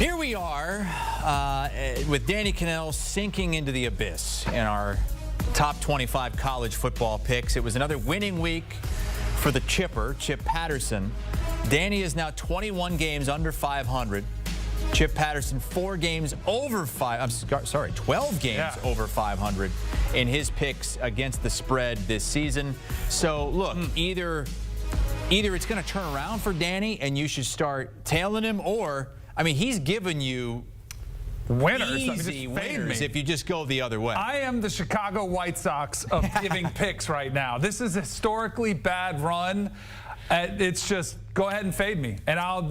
Here we are with Danny Kanell sinking into the abyss in our top 25 college football picks. It was another winning week for the Chipper, Chip Patterson. Danny is now 21 games under 500. Chip Patterson 4 games over 12 games over 500 in his picks against the spread this season. So look, either it's going to turn around for Danny and you should start tailing him, or I mean, he's given you winners, easy winners if you just go the other way. I am the Chicago White Sox of giving picks right now. This is a historically bad run. It's just go ahead and fade me, and I'll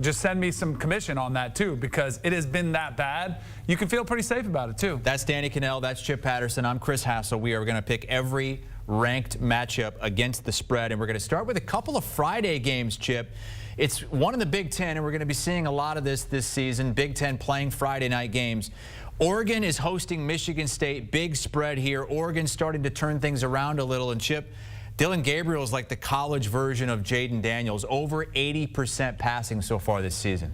just send me some commission on that too, because it has been that bad. You can feel pretty safe about it too. That's Danny Kanell. That's Chip Patterson. I'm Chris Hassel. We are going to pick every ranked matchup against the spread, and we're going to start with a couple of Friday games, Chip. It's one in the Big Ten, and we're going to be seeing a lot of this season. Big Ten playing Friday night games. Oregon is hosting Michigan State. Big spread here. Oregon starting to turn things around a little. And Chip, Dillon Gabriel is like the college version of Jaden Daniels. Over 80% passing so far this season.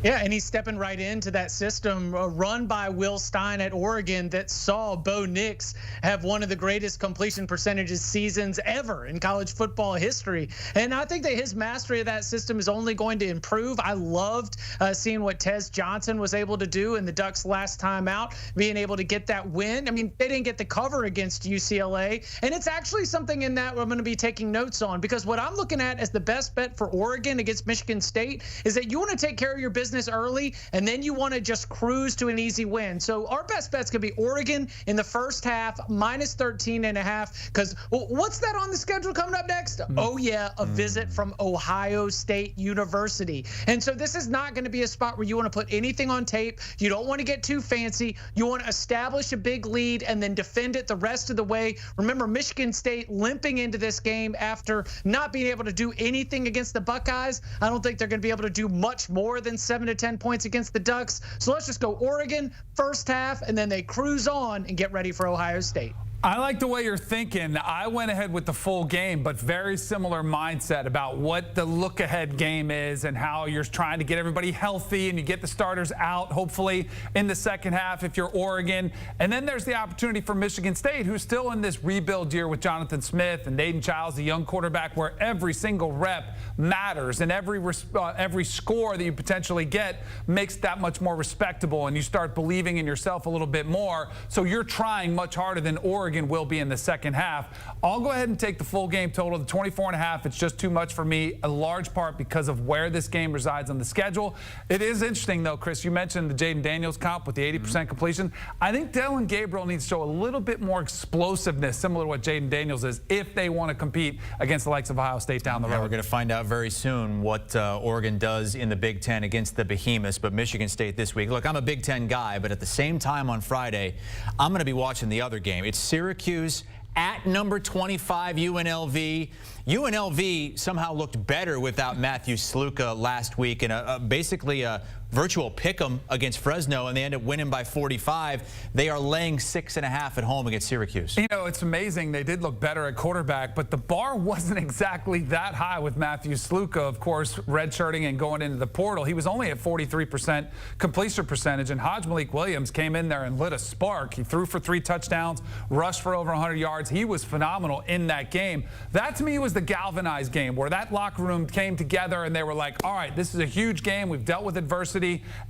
Yeah, and he's stepping right into that system run by Will Stein at Oregon that saw Bo Nix have one of the greatest completion percentages seasons ever in college football history. And I think that his mastery of that system is only going to improve. I loved seeing what Tez Johnson was able to do in the Ducks last time out, being able to get that win. I mean, they didn't get the cover against UCLA, and it's actually something in that I'm going to be taking notes on, because what I'm looking at as the best bet for Oregon against Michigan State is that you want to take care of your business early, and then you want to just cruise to an easy win. So our best bet's going to be Oregon in the first half, minus 13.5, because what's that on the schedule coming up next? Oh, yeah, a visit from Ohio State University. And so this is not going to be a spot where you want to put anything on tape. You don't want to get too fancy. You want to establish a big lead and then defend it the rest of the way. Remember, Michigan State limping into this game after not being able to do anything against the Buckeyes. I don't think they're going to be able to do much more than 7 to 10 points against the Ducks. So let's just go Oregon first half, and then they cruise on and get ready for Ohio State. I like the way you're thinking. I went ahead with the full game, but very similar mindset about what the look-ahead game is and how you're trying to get everybody healthy and you get the starters out, hopefully, in the second half if you're Oregon. And then there's the opportunity for Michigan State, who's still in this rebuild year with Jonathan Smith and Naden Childs, the young quarterback, where every single rep matters and every score that you potentially get makes that much more respectable, and you start believing in yourself a little bit more. So you're trying much harder than Oregon will be in the second half. I'll go ahead and take the full game total, the 24.5. It's just too much for me, a large part because of where this game resides on the schedule. It is interesting, though, Chris, you mentioned the Jaden Daniels comp with the 80% completion. I think Dillon Gabriel needs to show a little bit more explosiveness, similar to what Jaden Daniels is, if they want to compete against the likes of Ohio State down the road. We're going to find out very soon what Oregon does in the Big Ten against the Behemoths, but Michigan State this week. Look, I'm a Big Ten guy, but at the same time on Friday, I'm going to be watching the other game. It's Syracuse at number 25 UNLV. UNLV somehow looked better without Matthew Sluka last week in basically a virtual pick'em against Fresno, and they end up winning by 45. They are laying 6.5 at home against Syracuse. You know, it's amazing. They did look better at quarterback, but the bar wasn't exactly that high with Matthew Sluka, of course, redshirting and going into the portal. He was only at 43% completion percentage, and Hodge Malik Williams came in there and lit a spark. He threw for 3 touchdowns, rushed for over 100 yards. He was phenomenal in that game. That, to me, was the galvanized game where that locker room came together and they were like, all right, this is a huge game. We've dealt with adversity.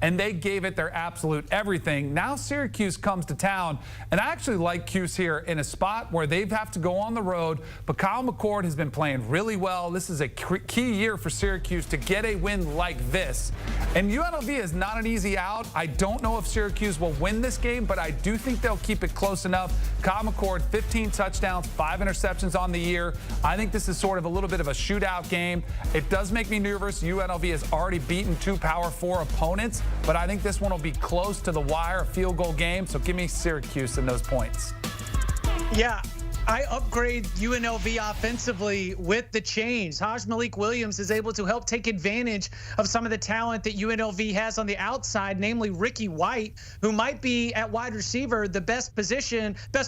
And they gave it their absolute everything. Now Syracuse comes to town, and I actually like Cuse here in a spot where they have to go on the road, but Kyle McCord has been playing really well. This is a key year for Syracuse to get a win like this. And UNLV is not an easy out. I don't know if Syracuse will win this game, but I do think they'll keep it close enough. Kyle McCord, 15 touchdowns, 5 interceptions on the year. I think this is sort of a little bit of a shootout game. It does make me nervous. UNLV has already beaten 2 Power 4 opponents, but I think this one will be close to the wire, a field goal game. So give me Syracuse in those points. Yeah. I upgrade UNLV offensively with the change. Malik Williams is able to help take advantage of some of the talent that UNLV has on the outside, namely Ricky White, who might be at wide receiver the best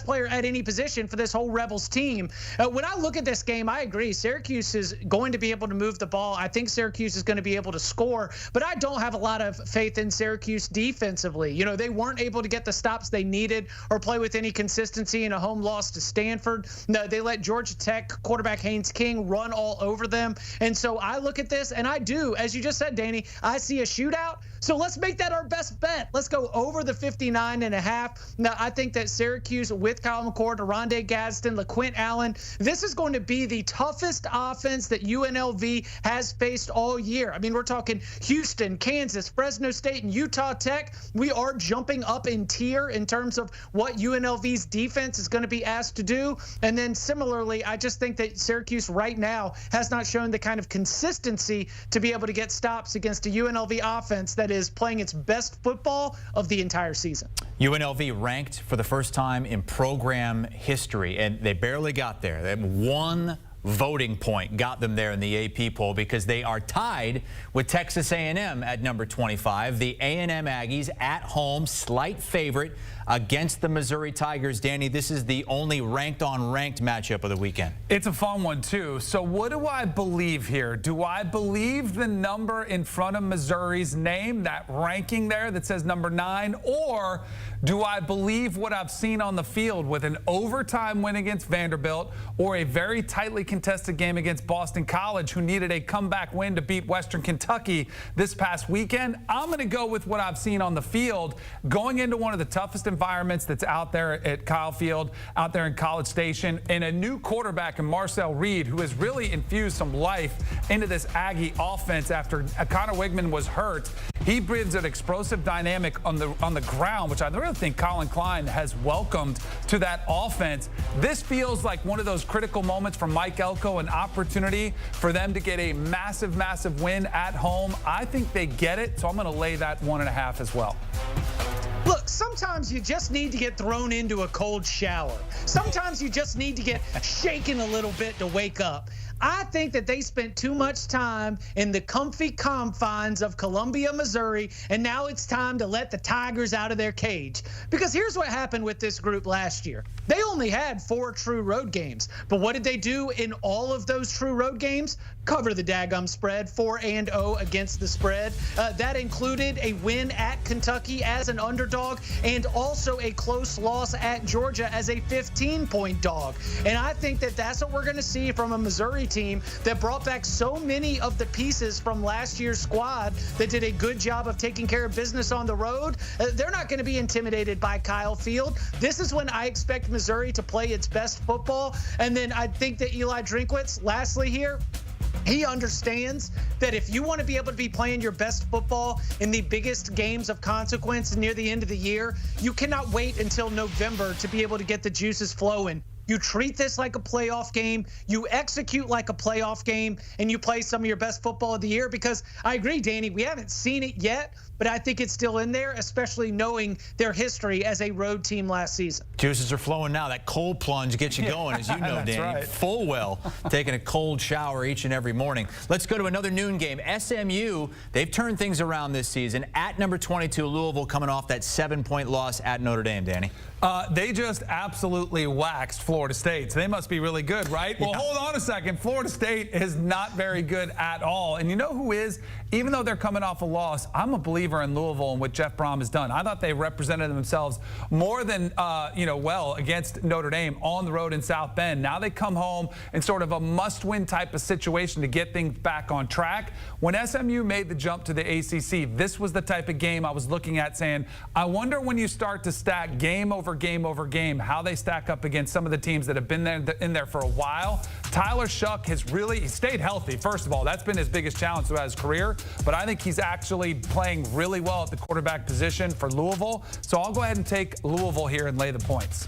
player at any position for this whole Rebels team. When I look at this game, I agree. Syracuse is going to be able to move the ball. I think Syracuse is going to be able to score, but I don't have a lot of faith in Syracuse defensively. You know, they weren't able to get the stops they needed or play with any consistency in a home loss to Stanford. No, they let Georgia Tech quarterback Haynes King run all over them. And so I look at this and I do, as you just said, Danny, I see a shootout. So let's make that our best bet. Let's go over the 59.5. Now, I think that Syracuse with Kyle McCord, Rondé Gadsden, LaQuint Allen, this is going to be the toughest offense that UNLV has faced all year. I mean, we're talking Houston, Kansas, Fresno State, and Utah Tech. We are jumping up in tier in terms of what UNLV's defense is going to be asked to do. And then similarly, I just think that Syracuse right now has not shown the kind of consistency to be able to get stops against a UNLV offense that is playing its best football of the entire season. UNLV ranked for the first time in program history, and they barely got there. They had one voting point got them there in the AP poll because they are tied with Texas A&M at number 25. The A&M Aggies at home, slight favorite against the Missouri Tigers. Danny, this is the only ranked-on-ranked matchup of the weekend. It's a fun one, too. So what do I believe here? Do I believe the number in front of Missouri's name, that ranking there that says number 9, or do I believe what I've seen on the field with an overtime win against Vanderbilt or a very tightly contested game against Boston College, who needed a comeback win to beat Western Kentucky this past weekend? I'm going to go with what I've seen on the field, going into one of the toughest environments that's out there at Kyle Field, out there in College Station, and a new quarterback in Marcel Reed, who has really infused some life into this Aggie offense after Connor Wigman was hurt. He brings an explosive dynamic on the ground, which I really think Colin Klein has welcomed to that offense. This feels like one of those critical moments for Mike Elko, an opportunity for them to get a massive, massive win at home. I think they get it, so I'm going to lay that 1.5 as well. Look, sometimes you just need to get thrown into a cold shower. Sometimes you just need to get shaken a little bit to wake up. I think that they spent too much time in the comfy confines of Columbia, Missouri, and now it's time to let the Tigers out of their cage. Because here's what happened with this group last year. They only had 4 true road games. But what did they do in all of those true road games? Cover the daggum spread, 4-0 against the spread. That included a win at Kentucky as an underdog and also a close loss at Georgia as a 15-point dog. And I think that that's what we're going to see from a Missouri team that brought back so many of the pieces from last year's squad that did a good job of taking care of business on the road. They're not going to be intimidated by Kyle Field. This is when I expect Missouri to play its best football. And then I think that Eli Drinkwitz, lastly here, he understands that if you want to be able to be playing your best football in the biggest games of consequence near the end of the year, you cannot wait until November to be able to get the juices flowing. You treat this like a playoff game, you execute like a playoff game, and you play some of your best football of the year. Because I agree, Danny, we haven't seen it yet, but I think it's still in there, especially knowing their history as a road team last season. Juices are flowing now. That cold plunge gets you going, as you know, Danny. Right. Full well, taking a cold shower each and every morning. Let's go to another noon game. SMU, they've turned things around this season. At number 22, Louisville, coming off that 7-point loss at Notre Dame, Danny. They just absolutely waxed Florida State, so they must be really good, right? Well, hold on a second. Florida State is not very good at all. And you know who is? Even though they're coming off a loss, I'm a believer in Louisville and what Jeff Brom has done. I thought they represented themselves more than, well against Notre Dame on the road in South Bend. Now they come home in sort of a must-win type of situation to get things back on track. When SMU made the jump to the ACC, this was the type of game I was looking at saying, I wonder when you start to stack game over game, how they stack up against some of the teams that have been in there for a while. Tyler Shuck has really stayed healthy. First of all, that's been his biggest challenge throughout his career, but I think he's actually playing really well at the quarterback position for Louisville. So I'll go ahead and take Louisville here and lay the points.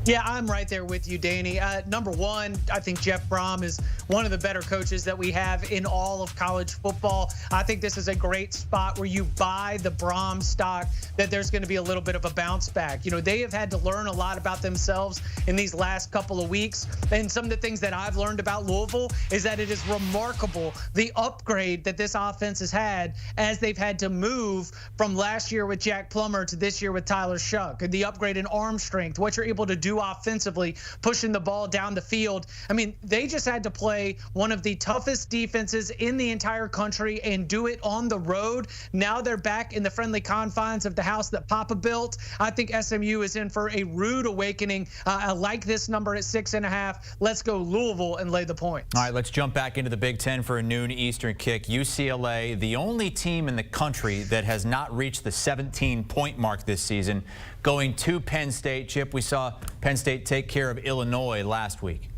Yeah, I'm right there with you, Danny. Number one, I think Jeff Brom is one of the better coaches that we have in all of college football. I think this is a great spot where you buy the Brom stock, that there's going to be a little bit of a bounce back. You know, they have had to learn a lot about themselves in these last couple of weeks. And some of the things that I've learned about Louisville is that it is remarkable the upgrade that this offense has had as they've had to move from last year with Jack Plummer to this year with Tyler Shuck. And the upgrade in arm strength, what you're able to do offensively, pushing the ball down the field. I mean, they just had to play one of the toughest defenses in the entire country and do it on the road. Now they're back in the friendly confines of the house that Papa built. I think SMU is in for a rude awakening. I like this number at 6.5. Let's go Louisville and lay the points. All right, let's jump back into the Big Ten for a noon Eastern kick. UCLA, the only team in the country that has not reached the 17-point mark this season, going to Penn State. Chip, we saw Penn State take care of Illinois last week.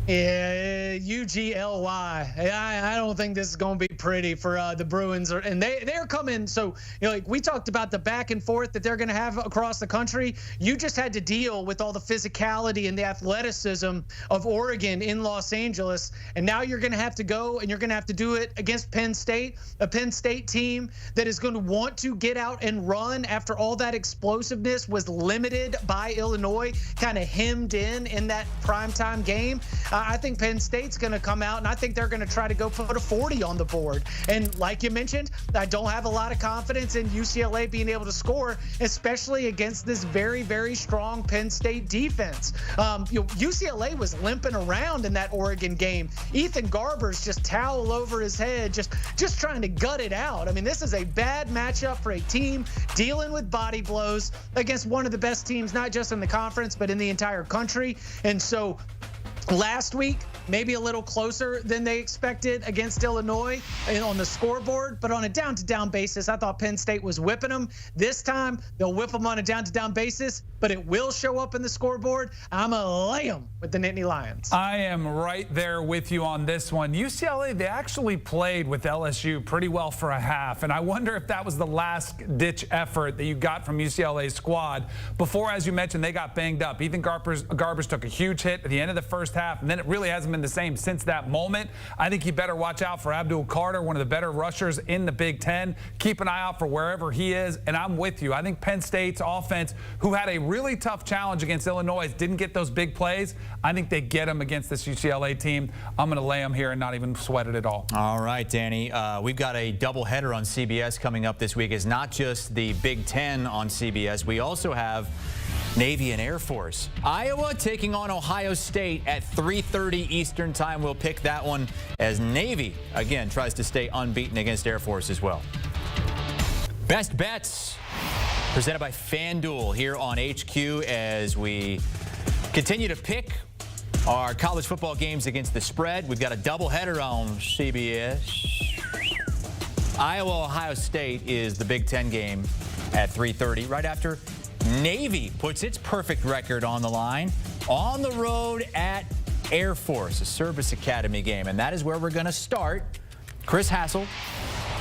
Yeah, UGLY. I don't think this is going to be pretty for the Bruins. And they're coming. So, you know, like we talked about the back and forth that they're going to have across the country. You just had to deal with all the physicality and the athleticism of Oregon in Los Angeles. And now you're going to have to go and you're going to have to do it against Penn State, a Penn State team that is going to want to get out and run after all that explosiveness was limited by Illinois, kind of hemmed in that primetime game. I think Penn State's going to come out, and I think they're going to try to go put a 40 on the board. And like you mentioned, I don't have a lot of confidence in UCLA being able to score, especially against this very, very strong Penn State defense. UCLA was limping around in that Oregon game. Ethan Garber's just towel over his head, just trying to gut it out. I mean, this is a bad matchup for a team dealing with body blows against one of the best teams, not just in the conference, but in the entire country. And so last week, maybe a little closer than they expected against Illinois on the scoreboard, but on a down-to-down basis, I thought Penn State was whipping them. This time, they'll whip them on a down-to-down basis, but it will show up in the scoreboard. I'm going to lay them with the Nittany Lions. I am right there with you on this one. UCLA, they actually played with LSU pretty well for a half, and I wonder if that was the last-ditch effort that you got from UCLA's squad before, as you mentioned, they got banged up. Ethan Garbers took a huge hit at the end of the first half, and then it really hasn't been the same since that moment. I think you better watch out for Abdul Carter, one of the better rushers in the Big Ten. Keep an eye out for wherever he is, and I'm with you. I think Penn State's offense, who had a really tough challenge against Illinois, didn't get those big plays. I think they get them against this UCLA team. I'm going to lay them here and not even sweat it at all. All right, Danny. We've got a doubleheader on CBS coming up this week. It's not just the Big Ten on CBS. We also have Navy and Air Force. Iowa taking on Ohio State at 3:30 Eastern time. We'll pick that one as Navy, again, tries to stay unbeaten against Air Force as well. Best Bets, presented by FanDuel here on HQ as we continue to pick our college football games against the spread. We've got a doubleheader on CBS. Iowa, Ohio State is the Big Ten game at 3:30, right after Navy puts its perfect record on the line on the road at Air Force, a service academy game. And that is where we're going to start. Chris Hassel,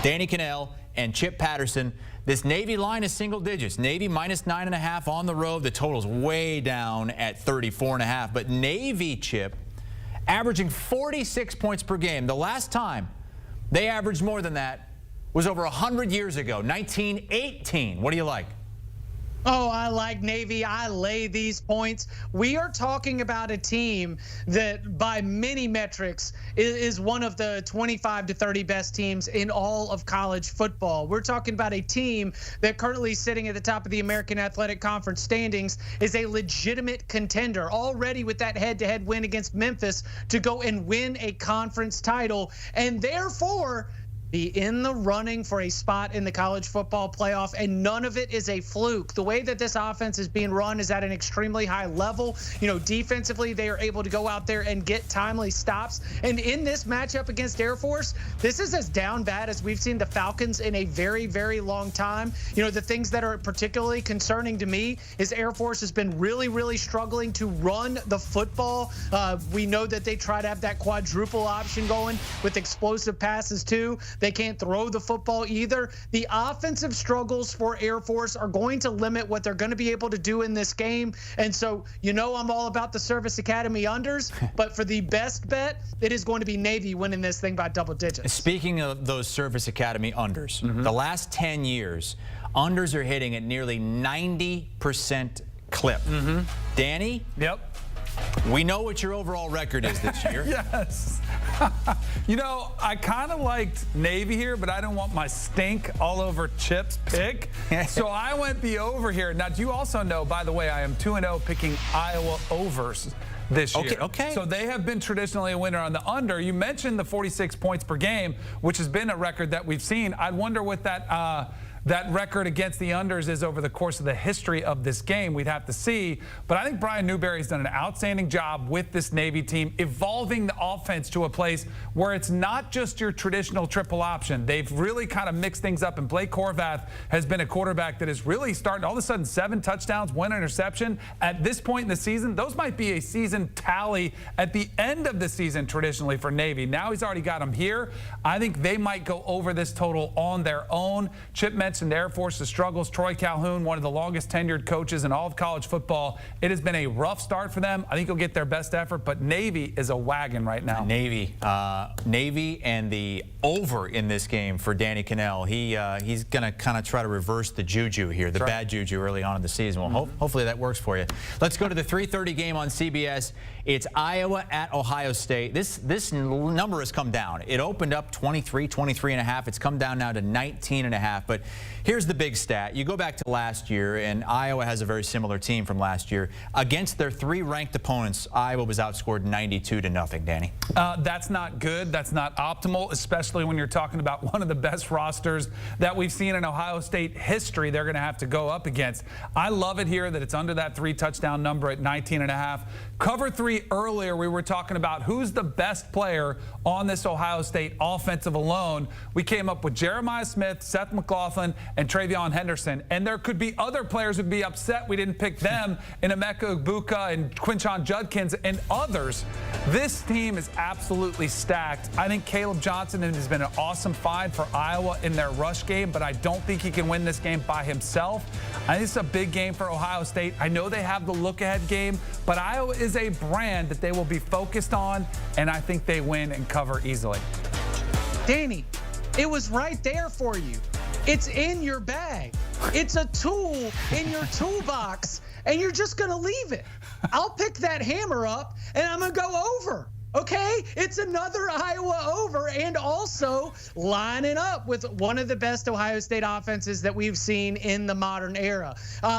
Danny Kanell, and Chip Patterson. This Navy line is single digits. Navy minus 9.5 on the road. The total's way down at 34.5. But Navy, Chip, averaging 46 points per game. The last time they averaged more than that was over 100 years ago, 1918. What do you like? Oh, I like Navy. I lay these points. We are talking about a team that by many metrics is one of the 25 to 30 best teams in all of college football. We're talking about a team that currently sitting at the top of the American Athletic Conference standings is a legitimate contender already with that head-to-head win against Memphis to go and win a conference title, and therefore be in the running for a spot in the college football playoff, and none of it is a fluke. The way that this offense is being run is at an extremely high level. You know, defensively, they are able to go out there and get timely stops. And in this matchup against Air Force, this is as down bad as we've seen the Falcons in a very, very long time. You know, the things that are particularly concerning to me is Air Force has been really, really struggling to run the football. We know that they try to have that quadruple option going with explosive passes too. They can't throw the football either. The offensive struggles for Air Force are going to limit what they're going to be able to do in this game. And so, I'm all about the Service Academy unders, but for the best bet, it is going to be Navy winning this thing by double digits. Speaking of those Service Academy unders, the last 10 years, unders are hitting at nearly 90% clip. Danny? Yep. We know what your overall record is this year. Yes. I kind of liked Navy here, but I don't want my stink all over Chip's pick. So I went the over here. Now, do you also know, by the way, I am 2-0 picking Iowa overs this year. Okay. So they have been traditionally a winner on the under. You mentioned the 46 points per game, which has been a record that we've seen. I wonder what that record against the unders is over the course of the history of this game. We'd have to see. But I think Brian Newberry's done an outstanding job with this Navy team, evolving the offense to a place where it's not just your traditional triple option. They've really kind of mixed things up, and Blake Horvath has been a quarterback that is really starting all of a sudden 7 touchdowns, 1 interception. At this point in the season, those might be a season tally at the end of the season traditionally for Navy. Now he's already got them here. I think they might go over this total on their own. Chip mentioned Air Force's struggles. Troy Calhoun, one of the longest tenured coaches in all of college football. It has been a rough start for them. I think he'll get their best effort, but Navy is a wagon right now. Navy and the over in this game for Danny Kanell. He's going to kind of try to reverse the juju here, the bad juju early on in the season. Well, hopefully that works for you. Let's go to the 3:30 game on CBS. It's Iowa at Ohio State. This number has come down. It opened up 23.5. It's come down now to 19.5. But here's the big stat. You go back to last year, and Iowa has a very similar team from last year. Against their 3 ranked opponents, Iowa was outscored 92-0, Danny. That's not good. That's not optimal, especially when you're talking about one of the best rosters that we've seen in Ohio State history they're going to have to go up against. I love it here that it's under that 3-touchdown number at 19.5. Cover 3 earlier, we were talking about who's the best player on this Ohio State offensive alone. We came up with Jeremiah Smith, Seth McLaughlin, and Travion Henderson. And there could be other players who'd be upset we didn't pick them in Emeka Egbuka and Quinshon Judkins and others. This team is absolutely stacked. I think Caleb Johnson has been an awesome find for Iowa in their rush game, but I don't think he can win this game by himself. I think it's a big game for Ohio State. I know they have the look-ahead game, but Iowa is a brand that they will be focused on, and I think they win and cover easily. Danny, it was right there for you. It's in your bag. It's a tool in your toolbox, and you're just going to leave it. I'll pick that hammer up, and I'm going to go over. Okay, it's another Iowa over, and also lining up with one of the best Ohio State offenses that we've seen in the modern era.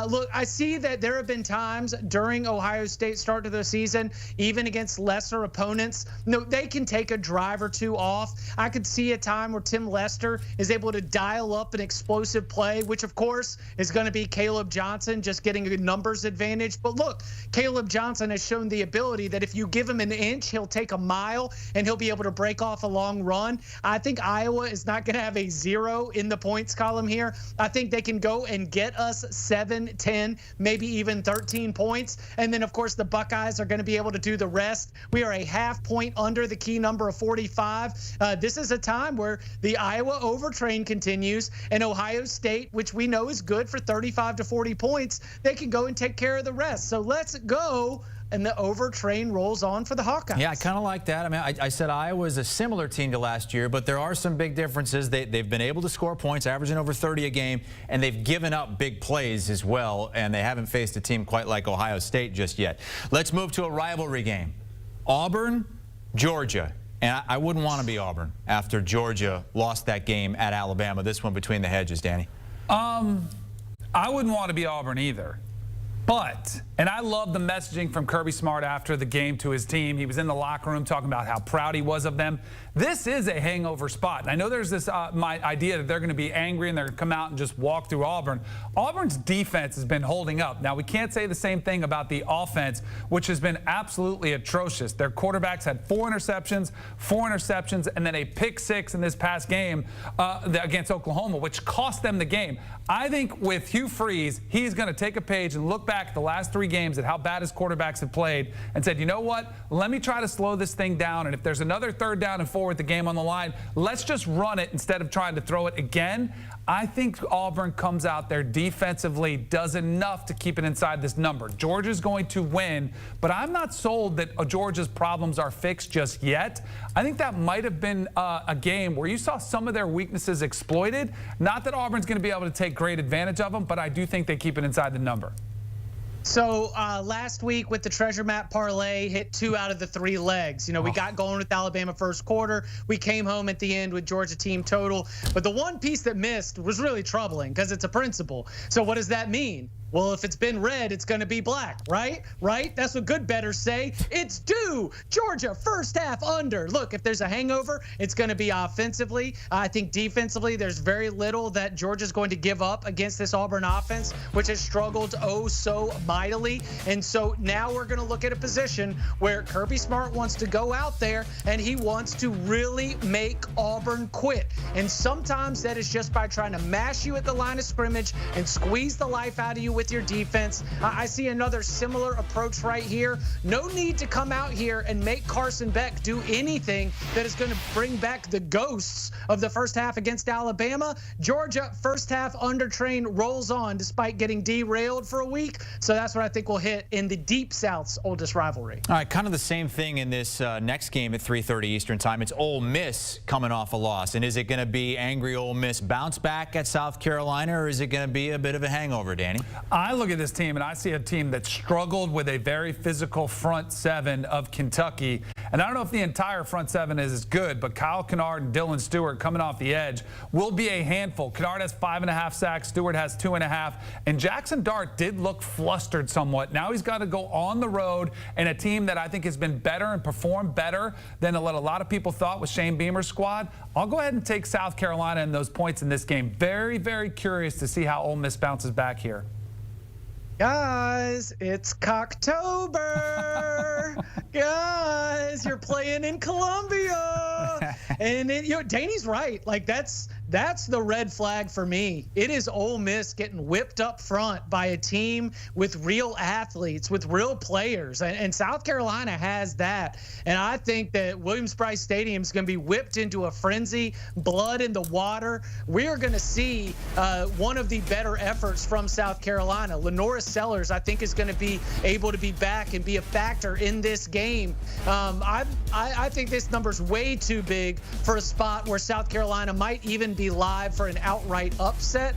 Look, I see that there have been times during Ohio State's start to the season, even against lesser opponents, they can take a drive or two off. I could see a time where Tim Lester is able to dial up an explosive play, which of course is going to be Caleb Johnson just getting a numbers advantage. But look, Caleb Johnson has shown the ability that if you give him an inch, he'll take a mile and he'll be able to break off a long run. I think Iowa is not going to have a 0 in the points column here. I think they can go and get us 7, 10, maybe even 13 points. And then of course the Buckeyes are going to be able to do the rest. We are a half point under the key number of 45. This is a time where the Iowa overtrain continues, and Ohio State, which we know is good for 35 to 40 points, they can go and take care of the rest. So let's go. And the overtrain rolls on for the Hawkeyes. Yeah, I kind of like that. I mean, I said Iowa is a similar team to last year, but there are some big differences. They've been able to score points, averaging over 30 a game, and they've given up big plays as well, and they haven't faced a team quite like Ohio State just yet. Let's move to a rivalry game. Auburn-Georgia. And I wouldn't want to be Auburn after Georgia lost that game at Alabama, this one between the hedges, Danny. I wouldn't want to be Auburn either. But, and I love the messaging from Kirby Smart after the game to his team. He was in the locker room talking about how proud he was of them. This is a hangover spot. And I know there's this my idea that they're going to be angry and they're going to come out and just walk through Auburn. Auburn's defense has been holding up. Now, we can't say the same thing about the offense, which has been absolutely atrocious. Their quarterbacks had 4 interceptions, and then a pick 6 in this past game against Oklahoma, which cost them the game. I think with Hugh Freeze, he's going to take a page and look back back the last 3 games at how bad his quarterbacks have played and said, you know what, let me try to slow this thing down, and if there's another 3rd down and 4 with the game on the line, let's just run it instead of trying to throw it again. I think Auburn comes out there defensively, does enough to keep it inside this number. Georgia's going to win, but I'm not sold that Georgia's problems are fixed just yet. I think that might have been a game where you saw some of their weaknesses exploited. Not that Auburn's going to be able to take great advantage of them, but I do think they keep it inside the number. So last week with the treasure map parlay, hit 2 out of the 3 legs. You know, we got going with Alabama first quarter. We came home at the end with Georgia team total. But the one piece that missed was really troubling because it's a principle. So what does that mean? Well, if it's been red, it's going to be black, right? Right? That's what good bettors say. It's due. Georgia, first half under. Look, if there's a hangover, it's going to be offensively. I think defensively, there's very little that Georgia's going to give up against this Auburn offense, which has struggled oh so mightily. And so now we're going to look at a position where Kirby Smart wants to go out there and he wants to really make Auburn quit. And sometimes that is just by trying to mash you at the line of scrimmage and squeeze the life out of you with your defense. I see another similar approach right here. No need to come out here and make Carson Beck do anything that is going to bring back the ghosts of the first half against Alabama. Georgia, first half under train rolls on despite getting derailed for a week. So that's what I think will hit in the Deep South's oldest rivalry. All right, kind of the same thing in this next game at 3:30 Eastern time. It's Ole Miss coming off a loss. And is it going to be angry Ole Miss bounce back at South Carolina, or is it going to be a bit of a hangover, Danny? I look at this team and I see a team that struggled with a very physical front 7 of Kentucky. And I don't know if the entire front 7 is as good, but Kyle Kennard and Dylan Stewart coming off the edge will be a handful. Kennard has 5.5 sacks. Stewart has 2.5. And Jackson Dart did look flustered somewhat. Now he's got to go on the road and a team that I think has been better and performed better than what a lot of people thought with Shane Beamer's squad. I'll go ahead and take South Carolina and those points in this game. Very, very curious to see how Ole Miss bounces back here. Guys, it's Cocktober. Guys, you're playing in Columbia. And Danny's right. Like that's the red flag for me. It is Ole Miss getting whipped up front by a team with real athletes, with real players. And South Carolina has that. And I think that Williams-Brice Stadium is going to be whipped into a frenzy, blood in the water. We are going to see one of the better efforts from South Carolina. Lenora Sellers, I think, is going to be able to be back and be a factor in this game. I think this number's way too big for a spot where South Carolina might even be live for an outright upset.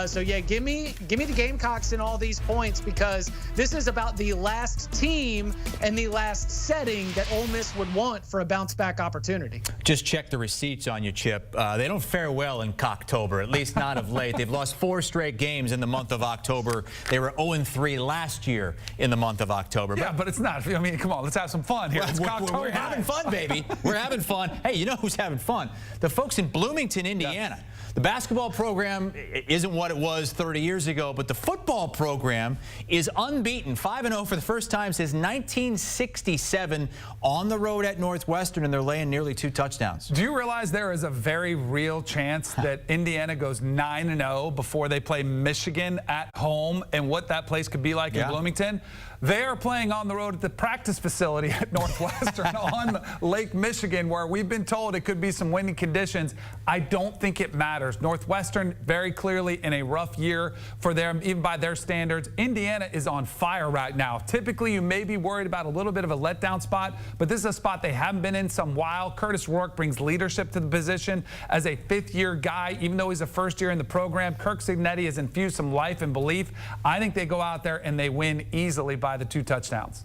So yeah, give me the Gamecocks in all these points, because this is about the last team and the last setting that Ole Miss would want for a bounce back opportunity. Just check the receipts on you, Chip. They don't fare well in Cocktober, at least not of late. They've lost 4 straight games in the month of October. They were 0-3 last year in the month of October. Yeah, but it's not. I mean, come on, let's have some fun here. We're having fun, baby. We're having fun. Hey, you know who's having fun? The folks in Bloomington, Indiana. Yeah. The basketball program isn't what it was 30 years ago, but the football program is unbeaten, 5-0 for the first time since 1967 on the road at Northwestern, and they're laying nearly 2 touchdowns. Do you realize there is a very real chance that Indiana goes 9-0 before they play Michigan at home, and what that place could be like in Bloomington? They are playing on the road at the practice facility at Northwestern on Lake Michigan, where we've been told it could be some windy conditions. I don't think it matters. Northwestern very clearly in a rough year for them, even by their standards. Indiana is on fire right now. Typically, you may be worried about a little bit of a letdown spot, but this is a spot they haven't been in some while. Curtis Rourke brings leadership to the position as a 5th-year guy, even though he's a first year in the program. Kirk Cignetti has infused some life and belief. I think they go out there and they win easily by the 2 touchdowns.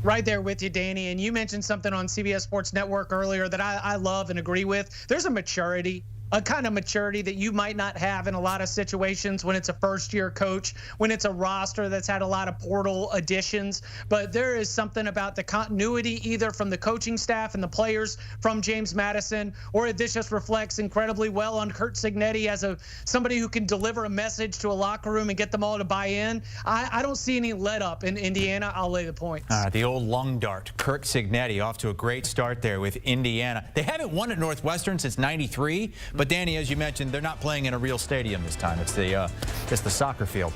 Right there with you, Danny. And you mentioned something on CBS Sports Network earlier that I love and agree with. There's a maturity, a kind of maturity that you might not have in a lot of situations when it's a first-year coach, when it's a roster that's had a lot of portal additions. But there is something about the continuity, either from the coaching staff and the players from James Madison, or this just reflects incredibly well on Kurt Cignetti as somebody who can deliver a message to a locker room and get them all to buy in. I don't see any let up in Indiana. I'll lay the points. The old lung dart, Kurt Cignetti, off to a great start there with Indiana. They haven't won at Northwestern since '93. But Danny, as you mentioned, they're not playing in a real stadium this time. It's the soccer field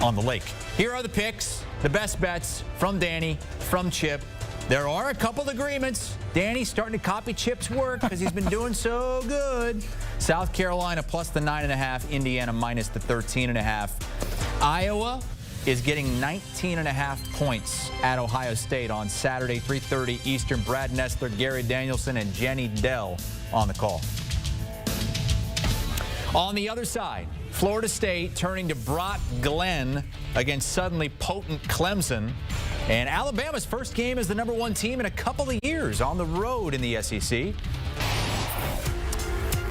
on the lake. Here are the picks, the best bets from Danny, from Chip. There are a couple of agreements. Danny's starting to copy Chip's work because he's been doing so good. South Carolina plus the 9.5, Indiana minus the 13.5. Iowa is getting 19.5 points at Ohio State on Saturday, 3:30 Eastern. Brad Nessler, Gary Danielson, and Jenny Dell on the call. On the other side, Florida State turning to Brock Glenn against suddenly potent Clemson. And Alabama's first game as the #1 team in a couple of years on the road in the SEC.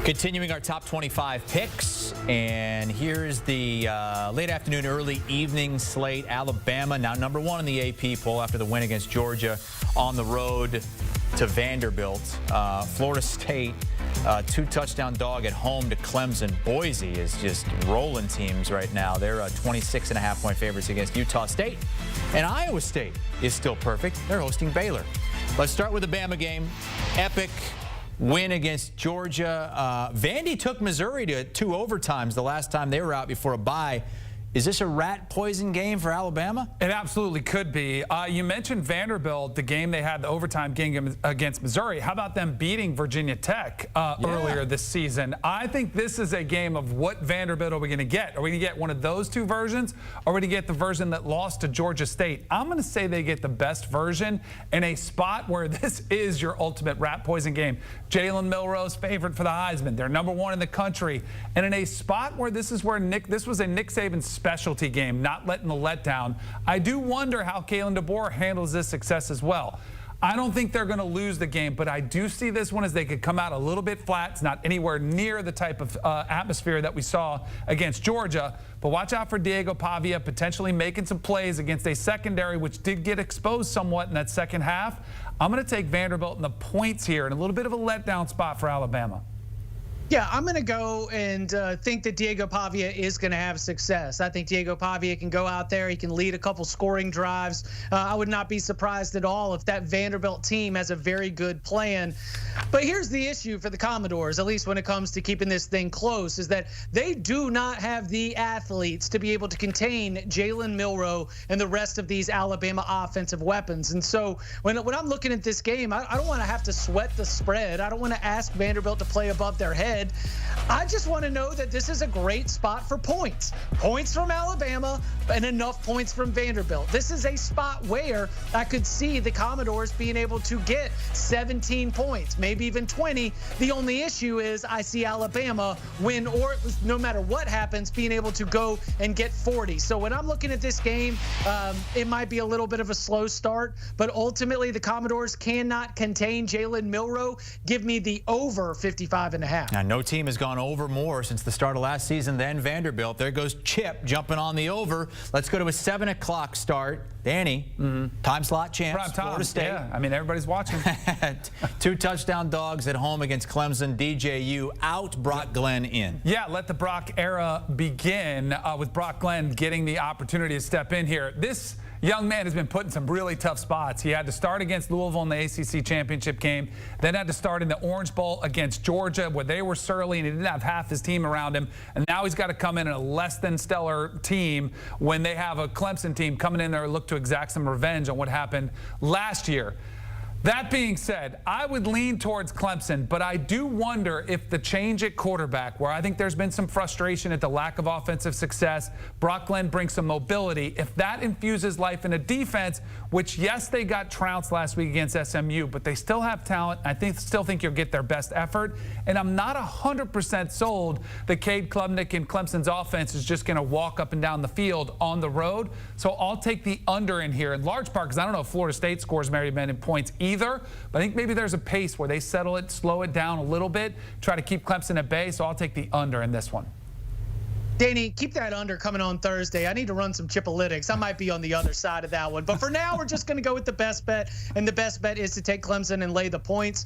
Continuing our top 25 picks, and here's the late afternoon, early evening slate. Alabama now #1 in the AP poll after the win against Georgia on the road to Vanderbilt. Florida State, 2-touchdown dog at home to Clemson. Boise is just rolling teams right now. They're 26.5-point favorites against Utah State. And Iowa State is still perfect. They're hosting Baylor. Let's start with the Bama game. Epic win against Georgia. Vandy took Missouri to 2 overtimes the last time they were out before a bye. Is this a rat poison game for Alabama? It absolutely could be. You mentioned Vanderbilt, the game they had, the overtime game against Missouri. How about them beating Virginia Tech earlier this season? I think this is a game of what Vanderbilt are we going to get? Are we going to get one of those two versions, or are we going to get the version that lost to Georgia State? I'm going to say they get the best version in a spot where this is your ultimate rat poison game. Jalen Milroe's favorite for the Heisman. They're #1 in the country. And in a spot where this was a Nick Saban specialty game, not letting the letdown. I do wonder how Kalen DeBoer handles this success as well. I don't think they're going to lose the game, but I do see this one as they could come out a little bit flat. It's not anywhere near the type of atmosphere that we saw against Georgia. But watch out for Diego Pavia potentially making some plays against a secondary which did get exposed somewhat in that second half. I'm going to take Vanderbilt in the points here and a little bit of a letdown spot for Alabama. Yeah, I'm going to go and think that Diego Pavia is going to have success. I think Diego Pavia can go out there. He can lead a couple scoring drives. I would not be surprised at all if that Vanderbilt team has a very good plan. But here's the issue for the Commodores, at least when it comes to keeping this thing close, is that they do not have the athletes to be able to contain Jalen Milroe and the rest of these Alabama offensive weapons. And so when I'm looking at this game, I don't want to have to sweat the spread. I don't want to ask Vanderbilt to play above their head. I just want to know that this is a great spot for points. Points from Alabama and enough points from Vanderbilt. This is a spot where I could see the Commodores being able to get 17 points, maybe even 20. The only issue is I see Alabama win, or no matter what happens, being able to go and get 40. So when I'm looking at this game, it might be a little bit of a slow start, but ultimately the Commodores cannot contain Jalen Milroe. Give me the over 55.5. Now, no team has gone over more since the start of last season than Vanderbilt. There goes Chip jumping on the over. Let's go to a 7 o'clock start. Danny, time slot champs, Florida State. Yeah, I mean, everybody's watching. 2 touchdown dogs at home against Clemson. DJU out, Brock Glenn in. Yeah, let the Brock era begin with Brock Glenn getting the opportunity to step in here. This young man has been put in some really tough spots. He had to start against Louisville in the ACC championship game, then had to start in the Orange Bowl against Georgia where they were surly and he didn't have half his team around him. And now he's got to come in a less than stellar team when they have a Clemson team coming in there and look to exact some revenge on what happened last year. That being said, I would lean towards Clemson, but I do wonder if the change at quarterback, where I think there's been some frustration at the lack of offensive success, Brock Glenn brings some mobility. If that infuses life in a defense, which, yes, they got trounced last week against SMU, but they still have talent. I still think you'll get their best effort. And I'm not 100% sold that Cade Klubnik and Clemson's offense is just going to walk up and down the field on the road. So I'll take the under in here, in large part because I don't know if Florida State scores very many points either. But I think maybe there's a pace where they settle it, slow it down a little bit, try to keep Clemson at bay. So I'll take the under in this one. Danny, keep that under coming on Thursday. I need to run some Chipalytics. I might be on the other side of that one. But for now, we're just going to go with the best bet. And the best bet is to take Clemson and lay the points.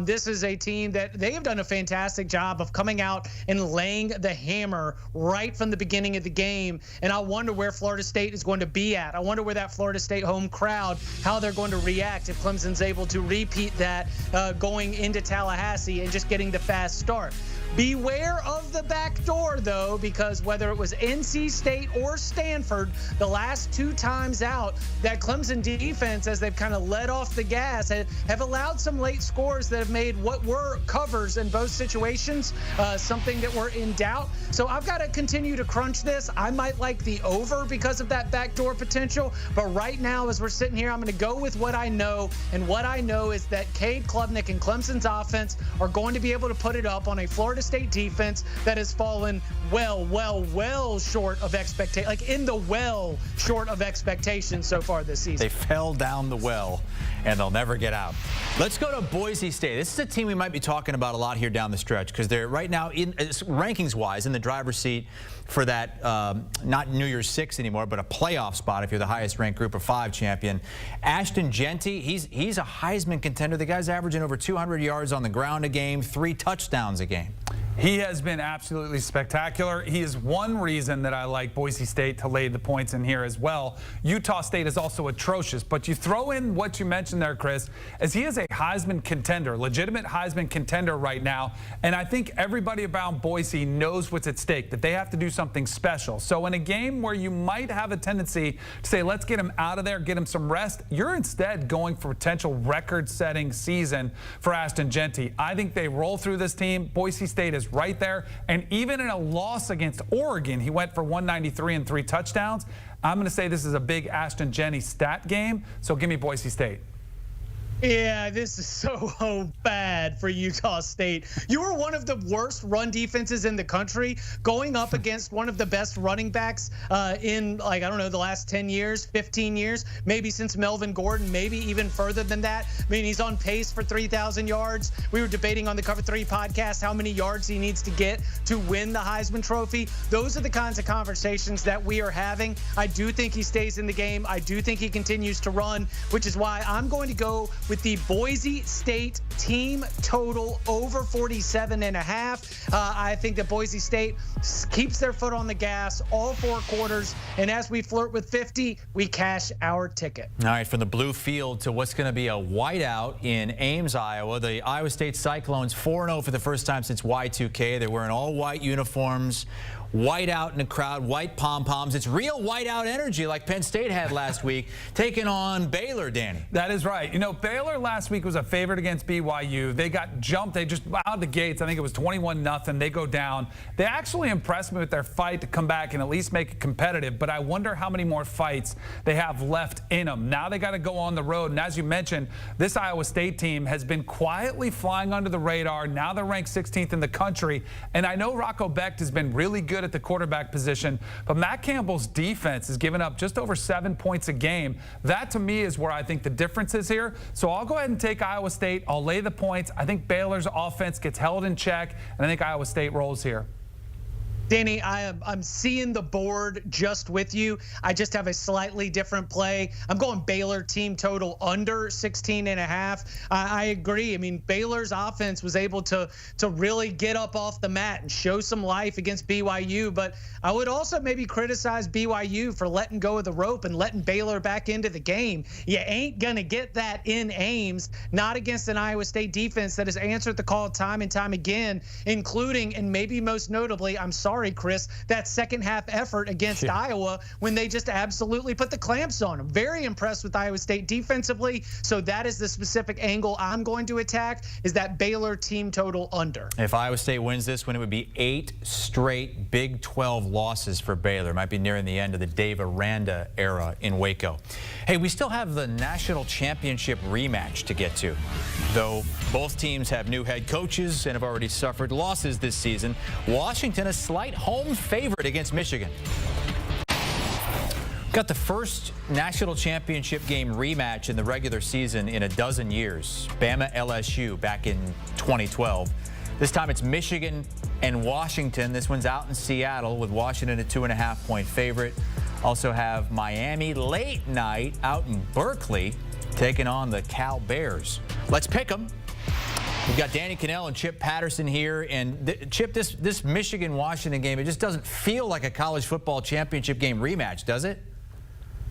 This is a team that they have done a fantastic job of coming out and laying the hammer right from the beginning of the game. And I wonder where Florida State is going to be at. I wonder where that Florida State home crowd, how they're going to react if Clemson's able to repeat that going into Tallahassee and just getting the fast start. Beware of the back door, though, because whether it was NC State or Stanford, the last 2 times out, that Clemson defense, as they've kind of let off the gas, have allowed some late scores that have made what were covers in both situations something that were in doubt. So I've got to continue to crunch this. I might like the over because of that backdoor potential, but right now, as we're sitting here, I'm going to go with what I know, and what I know is that Cade Klubnik and Clemson's offense are going to be able to put it up on a Florida State defense that has fallen well short of expectations, like in the short of expectations so far this season. They fell down the well, and they'll never get out. Let's go to Boise State. This is a team we might be talking about a lot here down the stretch because they're right now, rankings-wise, in the driver's seat for that, not New Year's Six anymore, but a playoff spot if you're the highest-ranked Group of 5 champion. Ashton Jeanty, he's a Heisman contender. The guy's averaging over 200 yards on the ground a game, 3 touchdowns a game. He has been absolutely spectacular. He is one reason that I like Boise State to lay the points in here as well. Utah State is also atrocious, but you throw in what you mentioned there, Chris, as he is a Heisman contender, legitimate Heisman contender right now, and I think everybody about Boise knows what's at stake, that they have to do something special. So in a game where you might have a tendency to say, let's get him out of there, get him some rest, you're instead going for potential record-setting season for Ashton Jeanty. I think they roll through this team. Boise State is right there, and even in a loss against Oregon, he went for 193 and 3 touchdowns. I'm going to say this is a big Ashton Jeanty stat game, so give me Boise State. Yeah, this is so bad for Utah State. You were one of the worst run defenses in the country, going up against one of the best running backs in, like, I don't know, the last 10 years, 15 years, maybe since Melvin Gordon, maybe even further than that. I mean, he's on pace for 3,000 yards. We were debating on the Cover 3 podcast how many yards he needs to get to win the Heisman Trophy. Those are the kinds of conversations that we are having. I do think he stays in the game. I do think he continues to run, which is why I'm going to go with the Boise State team total over 47.5. I think that Boise State keeps their foot on the gas all 4 quarters, and as we flirt with 50, we cash our ticket. All right, from the blue field to what's going to be a whiteout in Ames, Iowa. The Iowa State Cyclones 4-0 for the first time since Y2K. They're wearing all white uniforms. White out in the crowd, white pom-poms. It's real whiteout energy like Penn State had last week, taking on Baylor, Danny. That is right. You know, Baylor last week was a favorite against BYU. They got jumped. They just out of the gates. I think it was 21-0. They go down. They actually impressed me with their fight to come back and at least make it competitive, but I wonder how many more fights they have left in them. Now they got to go on the road, and as you mentioned, this Iowa State team has been quietly flying under the radar. Now they're ranked 16th in the country, and I know Rocco Becht has been really good at the quarterback position, but Matt Campbell's defense has given up just over 7 points a game. That, to me, is where I think the difference is here. So I'll go ahead and take Iowa State. I'll lay the points. I think Baylor's offense gets held in check, and I think Iowa State rolls here. Danny, I'm seeing the board just with you. I just have a slightly different play. I'm going Baylor team total under 16.5. I agree. I mean, Baylor's offense was able to really get up off the mat and show some life against BYU. But I would also maybe criticize BYU for letting go of the rope and letting Baylor back into the game. You ain't going to get that in Ames, not against an Iowa State defense that has answered the call time and time again, including, and maybe most notably, I'm sorry, Chris, that second half effort against Iowa when they just absolutely put the clamps on them. Very impressed with Iowa State defensively. So that is the specific angle I'm going to attack, is that Baylor team total under. If Iowa State wins this one, it would be 8 straight Big 12 losses for Baylor. Might be nearing the end of the Dave Aranda era in Waco. Hey, we still have the national championship rematch to get to. Though both teams have new head coaches and have already suffered losses this season, Washington a slight home favorite against Michigan. Got the first national championship game rematch in the regular season in a dozen years. Bama-LSU back in 2012. This time it's Michigan and Washington. This one's out in Seattle with Washington a 2.5-point favorite. Also have Miami late night out in Berkeley taking on the Cal Bears. Let's pick them. We've got Danny Kanell and Chip Patterson here. And Chip, this Michigan-Washington game, it just doesn't feel like a college football championship game rematch, does it?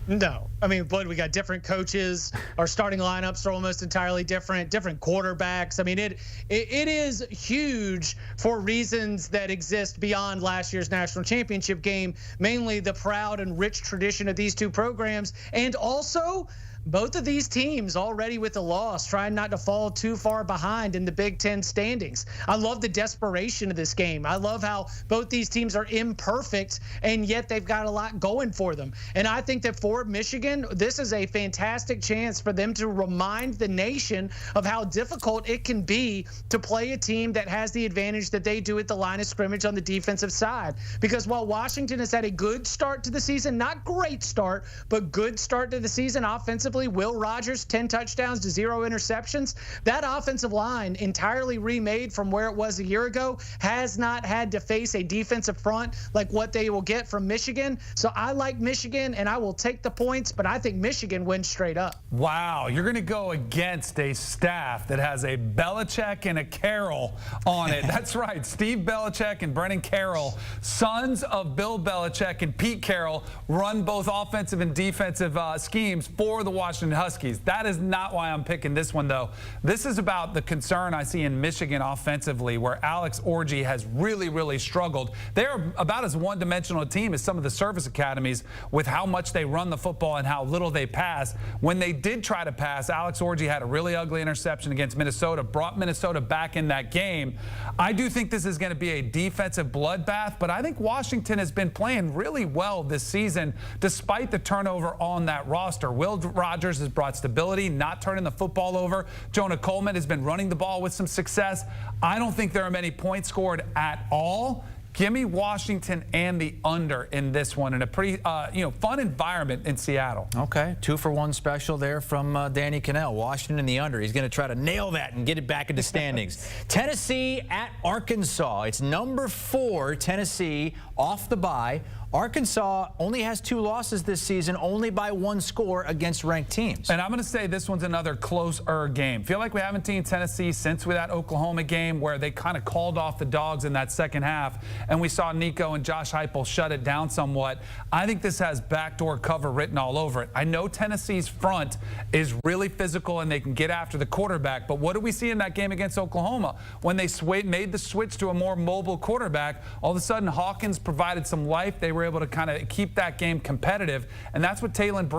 No. I mean, but we got different coaches. Our starting lineups are almost entirely different quarterbacks. I mean, it is huge for reasons that exist beyond last year's national championship game, mainly the proud and rich tradition of these two programs, and also both of these teams already with a loss, trying not to fall too far behind in the Big Ten standings. I love the desperation of this game. I love how both these teams are imperfect, and yet they've got a lot going for them. And I think that for Michigan, this is a fantastic chance for them to remind the nation of how difficult it can be to play a team that has the advantage that they do at the line of scrimmage on the defensive side. Because while Washington has had a good start to the season, not great start, but good start to the season offensively, Will Rogers, 10 touchdowns to 0 interceptions. That offensive line, entirely remade from where it was a year ago, has not had to face a defensive front like what they will get from Michigan. So I like Michigan, and I will take the points, but I think Michigan wins straight up. Wow, you're going to go against a staff that has a Belichick and a Carroll on it. That's right, Steve Belichick and Brennan Carroll, sons of Bill Belichick and Pete Carroll, run both offensive and defensive schemes for the Washington Huskies. That is not why I'm picking this one, though. This is about the concern I see in Michigan offensively, where Alex Orji has really struggled. They're about as one-dimensional a team as some of the service academies with how much they run the football and how little they pass. When they did try to pass, Alex Orji had a really ugly interception against Minnesota, brought Minnesota back in that game. I do think this is going to be a defensive bloodbath, but I think Washington has been playing really well this season despite the turnover on that roster. Will Rogers has brought stability, not turning the football over. Jonah Coleman has been running the ball with some success. I don't think there are many points scored at all. Give me Washington and the under in this one in a pretty fun environment in Seattle. Okay, 2-for-1 special there from Danny Kanell. Washington and the under. He's going to try to nail that and get it back into standings. Tennessee at Arkansas. It's number 4, Tennessee, off the bye. Arkansas only has 2 losses this season, only by 1 score against ranked teams. And I'm going to say this one's another closer game. Feel like we haven't seen Tennessee since that Oklahoma game where they kind of called off the dogs in that second half, and we saw Nico and Josh Heupel shut it down somewhat. I think this has backdoor cover written all over it. I know Tennessee's front is really physical and they can get after the quarterback, but what did we see in that game against Oklahoma? When they made the switch to a more mobile quarterback, all of a sudden Hawkins provided some life. They were able to kind of keep that game competitive, and that's what Taylon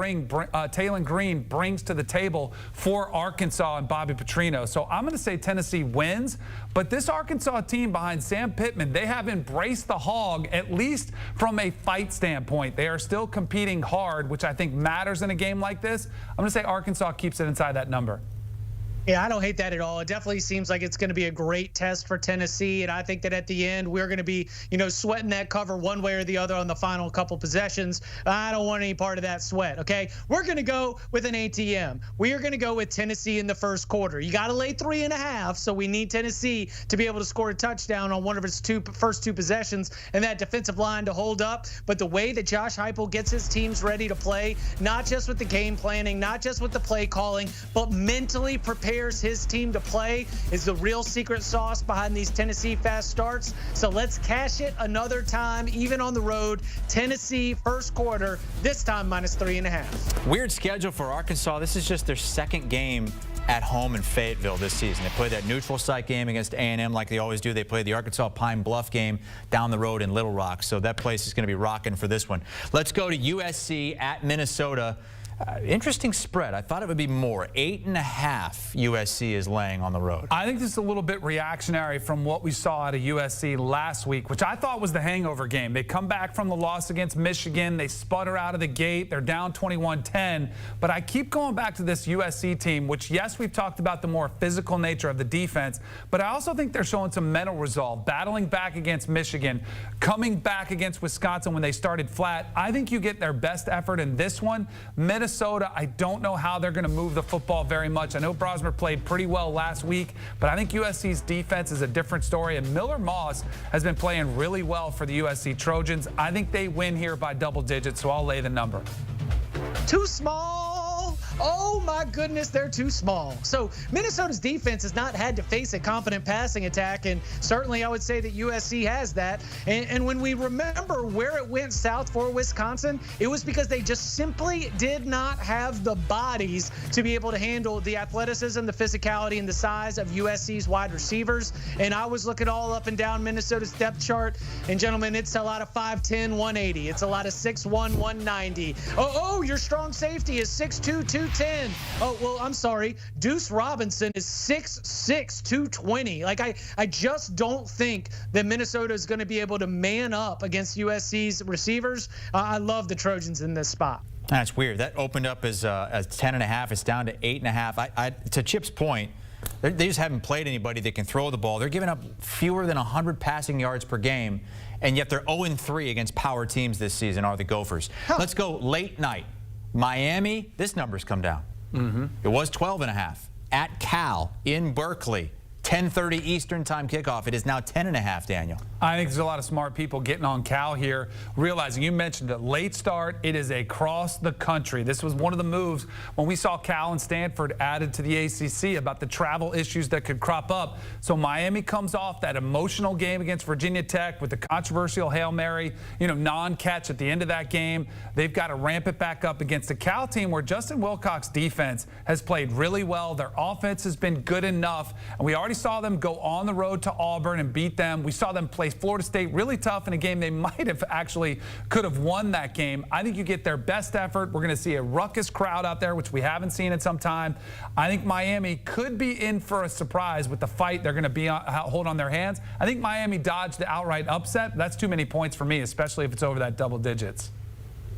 Green brings to the table for Arkansas and Bobby Petrino. So I'm going to say Tennessee wins, but this Arkansas team behind Sam Pittman, they have embraced the hog, at least from a fight standpoint. They are still competing hard, which I think matters in a game like this. I'm going to say Arkansas keeps it inside that number. Yeah, I don't hate that at all. It definitely seems like it's going to be a great test for Tennessee, and I think that at the end we're going to be, sweating that cover one way or the other on the final couple possessions. I don't want any part of that sweat, okay? We're going to go with an ATM. We are going to go with Tennessee in the first quarter. You got to lay 3.5, so we need Tennessee to be able to score a touchdown on one of its first two possessions and that defensive line to hold up. But the way that Josh Heupel gets his teams ready to play, not just with the game planning, not just with the play calling, but mentally prepared his team to play is the real secret sauce behind these Tennessee fast starts. So let's cash it another time, even on the road. Tennessee first quarter, this time -3.5. Weird schedule for Arkansas. This is just their second game at home in Fayetteville this season. They play that neutral site game against A&M like they always do. They play the Arkansas Pine Bluff game down the road in Little Rock. So that place is going to be rocking for this one. Let's go to USC at Minnesota. Interesting spread. I thought it would be more. 8.5 USC is laying on the road. I think this is a little bit reactionary from what we saw out of USC last week, which I thought was the hangover game. They come back from the loss against Michigan. They sputter out of the gate. They're down 21-10. But I keep going back to this USC team, which, yes, we've talked about the more physical nature of the defense, but I also think they're showing some mental resolve, battling back against Michigan, coming back against Wisconsin when they started flat. I think you get their best effort in this one. Minnesota, I don't know how they're going to move the football very much. I know Brosmer played pretty well last week, but I think USC's defense is a different story, and Miller Moss has been playing really well for the USC Trojans. I think they win here by double digits, so I'll lay the number. Too small. oh my goodness, they're too small. So Minnesota's defense has not had to face a confident passing attack, and certainly I would say that USC has that. And when we remember where it went south for Wisconsin, it was because they just simply did not have the bodies to be able to handle the athleticism, the physicality, and the size of USC's wide receivers. And I was looking all up and down Minnesota's depth chart, and gentlemen, it's a lot of 5'10", 180. It's a lot of 6'1", 190. Oh, your strong safety is 6'2", 210. Oh, well, I'm sorry. Deuce Robinson is 6'6", 220. Like, I just don't think that Minnesota is going to be able to man up against USC's receivers. I love the Trojans in this spot. That's weird. That opened up as 10.5. It's down to 8.5. To Chip's point, they just haven't played anybody that can throw the ball. They're giving up fewer than 100 passing yards per game, and yet they're 0-3 against power teams this season are the Gophers. Let's go late night. Miami, this number's come down. It was 12.5. At Cal in Berkeley. 10:30 Eastern time kickoff. It is now 10.5, Daniel. I think there's a lot of smart people getting on Cal here, realizing you mentioned a late start. It is across the country. This was one of the moves when we saw Cal and Stanford added to the ACC about the travel issues that could crop up. So Miami comes off that emotional game against Virginia Tech with the controversial Hail Mary, non-catch at the end of that game. They've got to ramp it back up against a Cal team where Justin Wilcox's defense has played really well. Their offense has been good enough, and we already saw them go on the road to Auburn and beat them. We saw them play Florida State really tough in a game they might have actually could have won that game. I think you get their best effort. We're going to see a ruckus crowd out there, which we haven't seen in some time. I think Miami could be in for a surprise with the fight they're going to be hold on their hands. I think Miami dodged the outright upset. That's too many points for me, especially if it's over that double digits.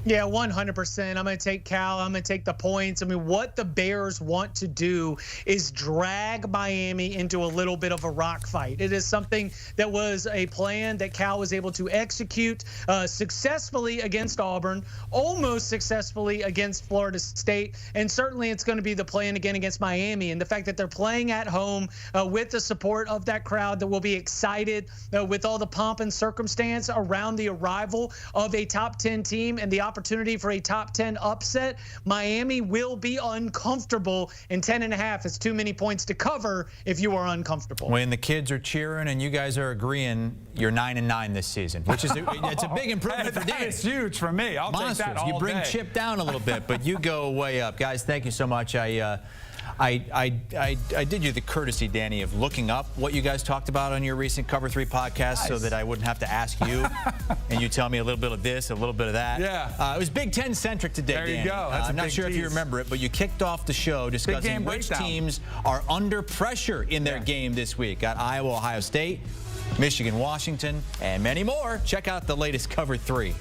Yeah, 100%. I'm going to take Cal. I'm going to take the points. I mean, what the Bears want to do is drag Miami into a little bit of a rock fight. It is something that was a plan that Cal was able to execute successfully against Auburn, almost successfully against Florida State, and certainly it's going to be the plan again against Miami. And the fact that they're playing at home with the support of that crowd that will be excited with all the pomp and circumstance around the arrival of a top 10 team and the opportunity for a top 10 upset, Miami will be uncomfortable, and 10.5 is too many points to cover if you are uncomfortable. When the kids are cheering and you guys are agreeing, you're 9-9 this season, which is it's a big improvement for Dan. It's huge for me. I'll take that all day. You bring Chip down a little bit, but you go way up. Guys, thank you so much. I did you the courtesy, Danny, of looking up what you guys talked about on your recent Cover 3 podcast so that I wouldn't have to ask you and you tell me a little bit of this, a little bit of that. Yeah. It was Big Ten-centric today, Danny. There you go. I'm not sure if you remember it, but you kicked off the show discussing which teams are under pressure in their game this week. Got Iowa, Ohio State, Michigan, Washington, and many more. Check out the latest Cover 3.